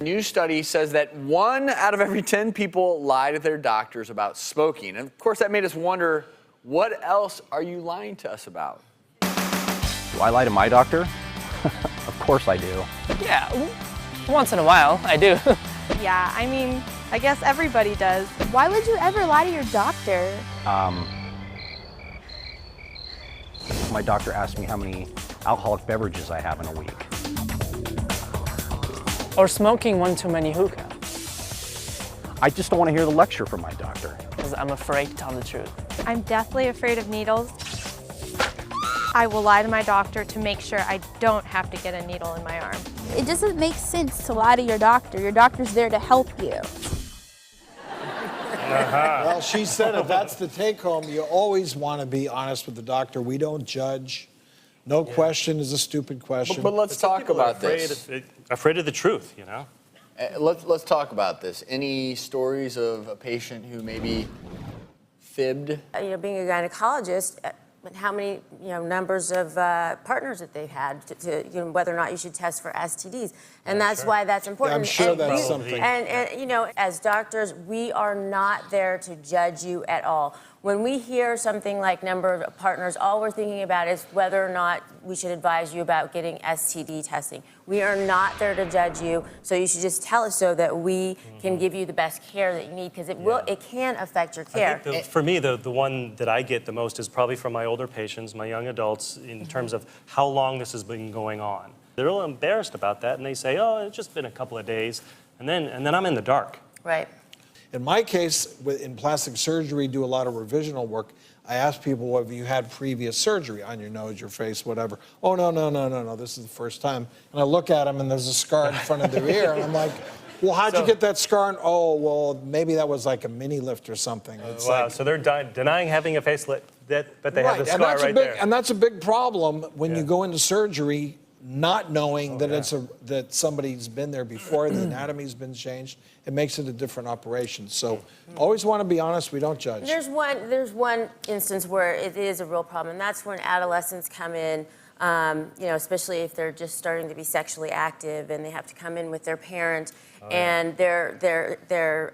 A new study says that 1 out of every 10 people lie to their doctors about smoking. And of course, that made us wonder, what else are you lying to us about? Do I lie to my doctor? Of course I do. Yeah, once in a while, I do. Yeah, I mean, I guess everybody does. Why would you ever lie to your doctor? My doctor asked me how many alcoholic beverages I have in a week. Or smoking one too many hookah, I just don't want to hear the lecture from my doctor. because I'm afraid to tell the truth. I'm deathly afraid of needles. I will lie to my doctor to make sure I don't have to get a needle in my arm. It doesn't make sense to lie to your doctor. Your doctor's there to help you. Well, she said it. That's the take home. You always want to be honest with the doctor. We don't judge. No question is a stupid question. But let's talk about this. Afraid of the truth, you know? Let's talk about this. Any stories of a patient who maybe fibbed? Being a gynecologist, how many, numbers of partners that they've had, whether or not you should test for STDs. And that's why that's important. Yeah, I'm sure that's something. And, as doctors, we are not there to judge you at all. When we hear something like number of partners, all we're thinking about is whether or not we should advise you about getting STD testing. We are not there to judge you, so you should just tell us so that we can give you the best care that you need, because it can affect your care. I think for me, the one that I get the most is probably from my older patients, my young adults, in terms of how long this has been going on. They're a little embarrassed about that, and they say, oh, it's just been a couple of days, and then I'm in the dark. Right. In my case, in plastic surgery, do a lot of revisional work. I ask people, well, have you had previous surgery on your nose, your face, whatever? Oh, no, this is the first time. And I look at them, and there's a scar in front of their ear, and I'm like, well, how'd you get that scar? And, oh, well, maybe that was like a mini lift or something. It's Wow, so they're denying having a facelift, but they have the and scar that's right there. And that's a big problem when you go into surgery not knowing that somebody's been there before, the anatomy's been changed. It makes it a different operation. So always want to be honest, we don't judge. There's one instance where it is a real problem, and that's when adolescents come in, especially if they're just starting to be sexually active, and they have to come in with their parent, and their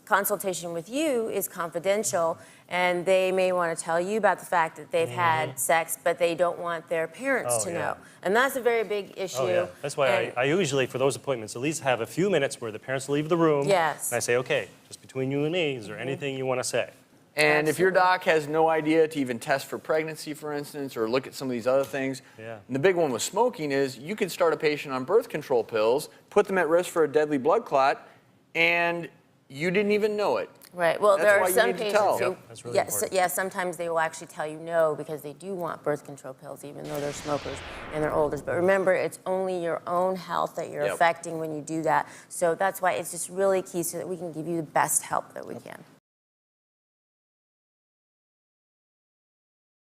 consultation with you is confidential, and they may want to tell you about the fact that they've had sex, but they don't want their parents to know. And that's a very big issue. Oh, yeah. That's why I usually, for those appointments, at least have a few minutes where the parents leave the room. Yes. And I say, okay, just between you and me, is there anything you want to say? And if your doc has no idea to even test for pregnancy, for instance, or look at some of these other things, and the big one with smoking is you could start a patient on birth control pills, put them at risk for a deadly blood clot, and you didn't even know it. Right. Well, That's there why are you some need to patients tell. who, That's really important. sometimes they will actually tell you no because they do want birth control pills, even though they're smokers and they're older. But remember, it's only your own health that you're affecting when you do that. So that's why it's just really key so that we can give you the best help that we can.